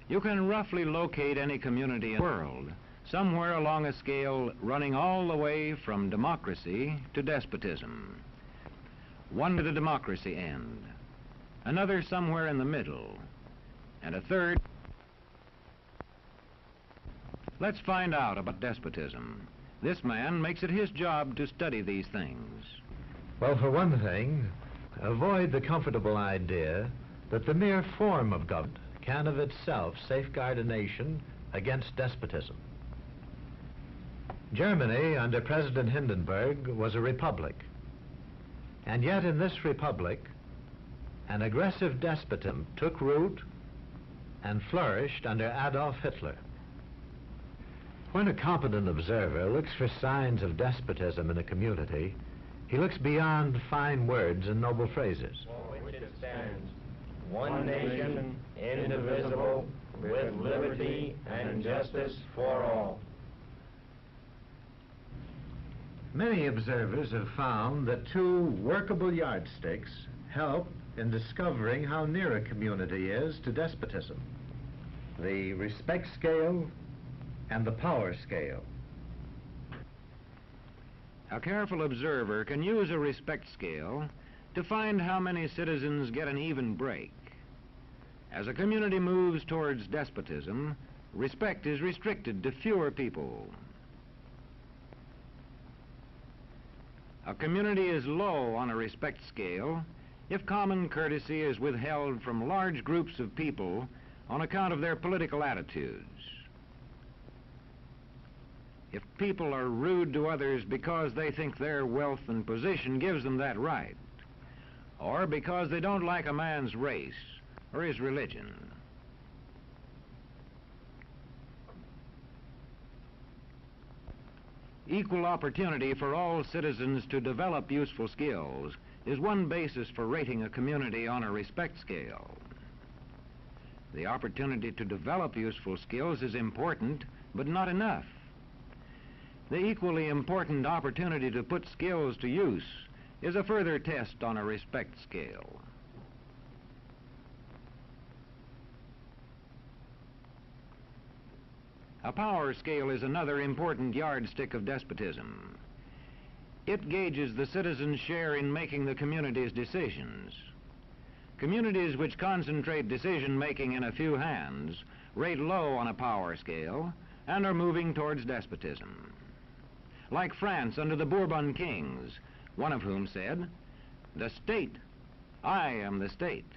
You can roughly locate any community in the world, somewhere along a scale running all the way from democracy to despotism. One to the democracy end, another somewhere in the middle, and a third. Let's find out about despotism. This man makes it his job to study these things. Well, for one thing, avoid the comfortable idea that the mere form of government can of itself safeguard a nation against despotism. Germany, under President Hindenburg, was a republic. And yet in this republic, an aggressive despotism took root and flourished under Adolf Hitler. When a competent observer looks for signs of despotism in a community, he looks beyond fine words and noble phrases. For which it stands, one nation, indivisible, with liberty and justice for all. Many observers have found that two workable yardsticks help in discovering how near a community is to despotism: the respect scale and the power scale. A careful observer can use a respect scale to find how many citizens get an even break. As a community moves towards despotism, respect is restricted to fewer people. A community is low on a respect scale if common courtesy is withheld from large groups of people on account of their political attitudes. If people are rude to others because they think their wealth and position gives them that right, or because they don't like a man's race or his religion. Equal opportunity for all citizens to develop useful skills is one basis for rating a community on a respect scale. The opportunity to develop useful skills is important, but not enough. The equally important opportunity to put skills to use is a further test on a respect scale. A power scale is another important yardstick of despotism. It gauges the citizens' share in making the community's decisions. Communities which concentrate decision-making in a few hands rate low on a power scale and are moving towards despotism. Like France under the Bourbon kings, one of whom said, "The state, I am the state."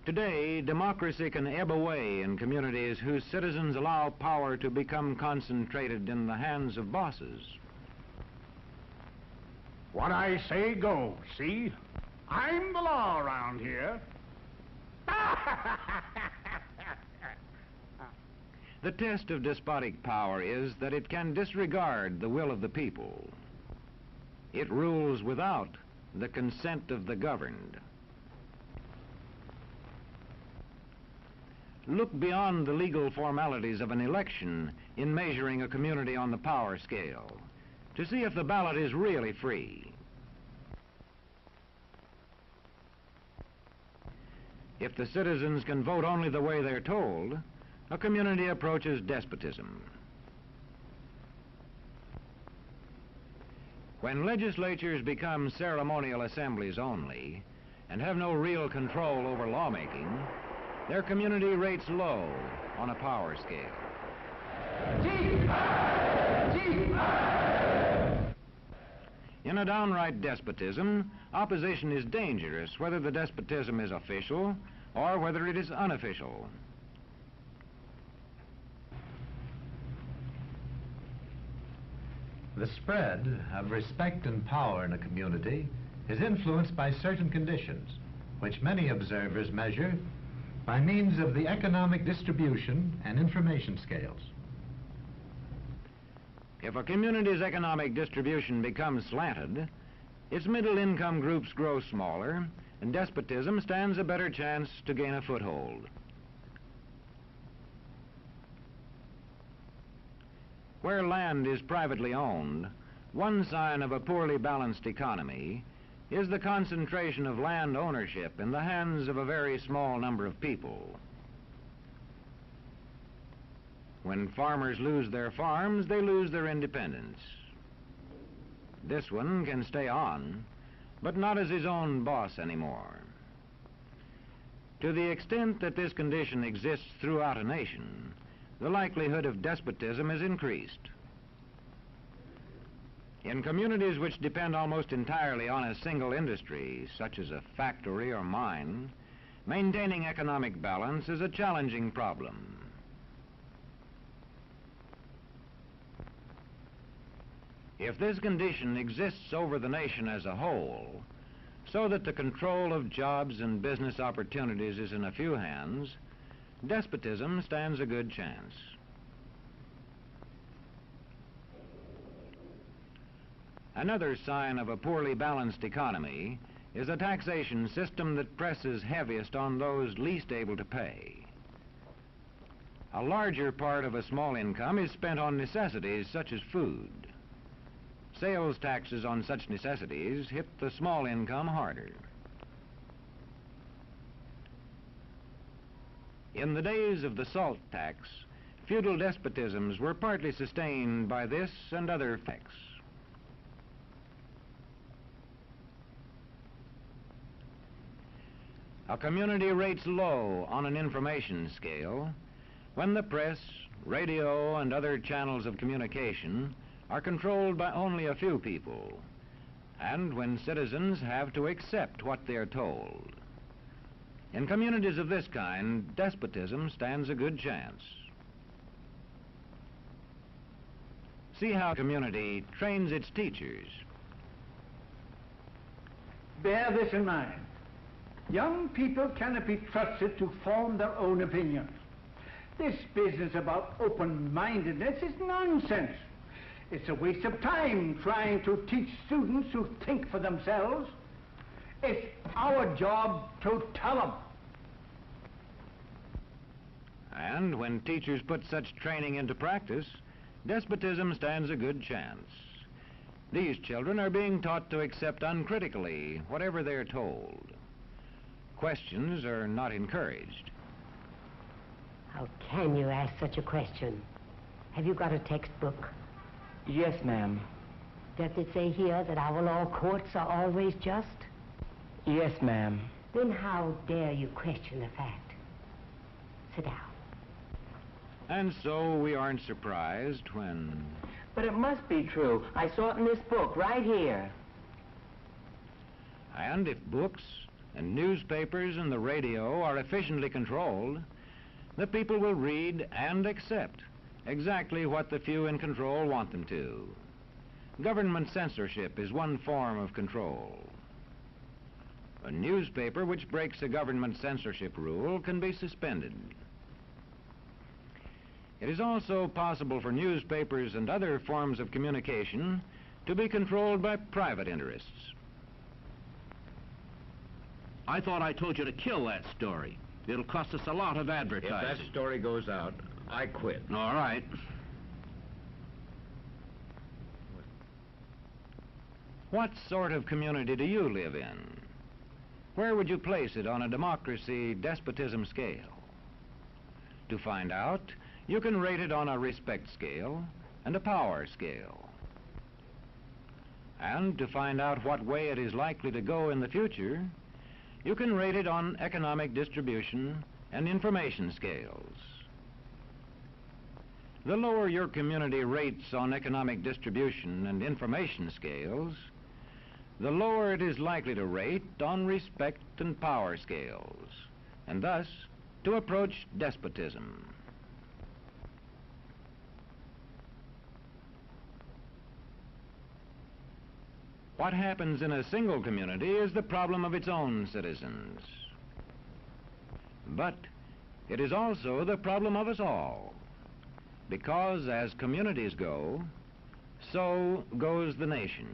Today, democracy can ebb away in communities whose citizens allow power to become concentrated in the hands of bosses. What I say goes, see? I'm the law around here. The test of despotic power is that it can disregard the will of the people. It rules without the consent of the governed. Look beyond the legal formalities of an election in measuring a community on the power scale to see if the ballot is really free. If the citizens can vote only the way they're told, a community approaches despotism. When legislatures become ceremonial assemblies only and have no real control over lawmaking, their community rates low on a power scale. In a downright despotism, opposition is dangerous, whether the despotism is official or whether it is unofficial. The spread of respect and power in a community is influenced by certain conditions, which many observers measure by means of the economic distribution and information scales. If a community's economic distribution becomes slanted, its middle-income groups grow smaller, and despotism stands a better chance to gain a foothold. Where land is privately owned, one sign of a poorly balanced economy is the concentration of land ownership in the hands of a very small number of people. When farmers lose their farms, they lose their independence. This one can stay on, but not as his own boss anymore. To the extent that this condition exists throughout a nation, the likelihood of despotism is increased. In communities which depend almost entirely on a single industry, such as a factory or mine, maintaining economic balance is a challenging problem. If this condition exists over the nation as a whole, so that the control of jobs and business opportunities is in a few hands, despotism stands a good chance. Another sign of a poorly balanced economy is a taxation system that presses heaviest on those least able to pay. A larger part of a small income is spent on necessities such as food. Sales taxes on such necessities hit the small income harder. In the days of the salt tax, feudal despotisms were partly sustained by this and other effects. A community rates low on an information scale when the press, radio, and other channels of communication are controlled by only a few people, and when citizens have to accept what they are told. In communities of this kind, despotism stands a good chance. See how a community trains its teachers. Bear this in mind. Young people cannot be trusted to form their own opinions. This business about open-mindedness is nonsense. It's a waste of time trying to teach students to think for themselves. It's our job to tell them. And when teachers put such training into practice, despotism stands a good chance. These children are being taught to accept uncritically whatever they're told. Questions are not encouraged. How can you ask such a question? Have you got a textbook? Yes, ma'am. Does it say here that our law courts are always just? Yes, ma'am. Then how dare you question the fact? Sit down. And so we aren't surprised when... But it must be true. I saw it in this book, right here. And if books and newspapers and the radio are efficiently controlled, the people will read and accept exactly what the few in control want them to. Government censorship is one form of control. A newspaper which breaks a government censorship rule can be suspended. It is also possible for newspapers and other forms of communication to be controlled by private interests. I thought I told you to kill that story. It'll cost us a lot of advertising. If that story goes out, I quit. All right. What sort of community do you live in? Where would you place it on a democracy-despotism scale? To find out, you can rate it on a respect scale and a power scale. And to find out what way it is likely to go in the future, you can rate it on economic distribution and information scales. The lower your community rates on economic distribution and information scales, the lower it is likely to rate on respect and power scales, and thus to approach despotism. What happens in a single community is the problem of its own citizens. But it is also the problem of us all, because as communities go, so goes the nation.